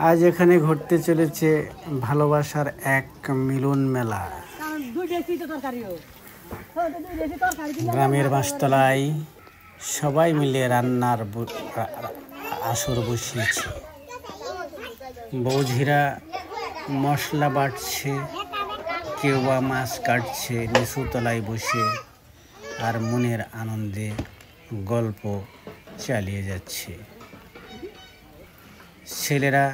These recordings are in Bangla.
আজ এখানে ঘটতে চলেছে ভালোবাসার এক মিলন মেলা। গ্রামের বাঁশতলায় সবাই মিলে রান্নার আসর বসিয়েছে। বৌঝিরা মশলা বাটছে, কেউ বা মাছ কাটছে নিচু তলায় বসে, আর মনের আনন্দে গল্প চালিয়ে যাচ্ছে। ছেলেরা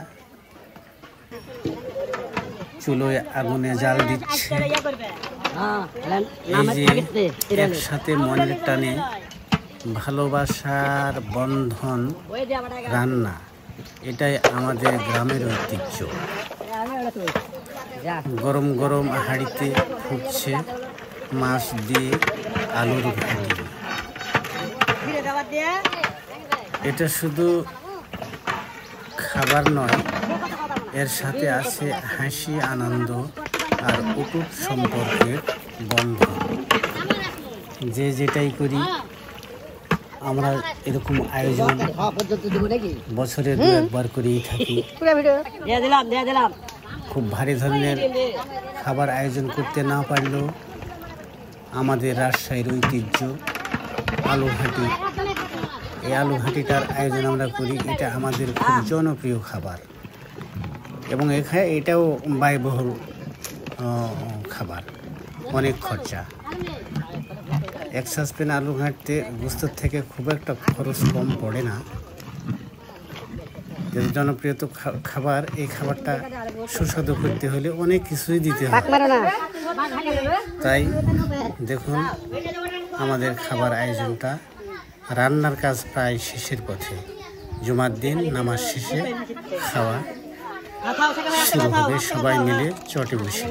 চুলোয় আগুনে জাল দিচ্ছে। এই যে একসাথে মনের টানে ভালোবাসার বন্ধন রান্না, এটাই আমাদের গ্রামের ঐতিহ্য। গরম গরম হাঁড়িতে ফুটছে মাছ দিয়ে আলুর ঘাটি। এটা শুধু খাবার নয়, এর সাথে আছে হাসি, আনন্দ আর অটুট সম্পর্কের বন্ধন। যে যেটাই করি আমরা এরকম আয়োজন বছরে দু একবার করেই থাকি। খুব ভারী ধরনের খাবার আয়োজন করতে না পারলেও আমাদের রাজশাহীর ঐতিহ্য আলু ঘাটি, এই আলু ঘাটিটার আয়োজন আমরা করি। এটা আমাদের খুব জনপ্রিয় খাবার এবং এটাও ব্যয়বহুল খাবার, অনেক খরচা। এক সসপ্যান আলু ঘাঁটতে গোস্তর থেকে খুব একটা খরচ কম পড়ে না। জনপ্রিয় তো খাবার, এই খাবারটা সুস্বাদু করতে হলে অনেক কিছুই দিতে হয়। তাই দেখুন আমাদের খাবার আয়োজনটা, রান্নার কাজ প্রায় শেষের পথে। জুমার দিন নামাজ শেষে খাওয়া শুরু হবে সবাই মিলে চটে বসে।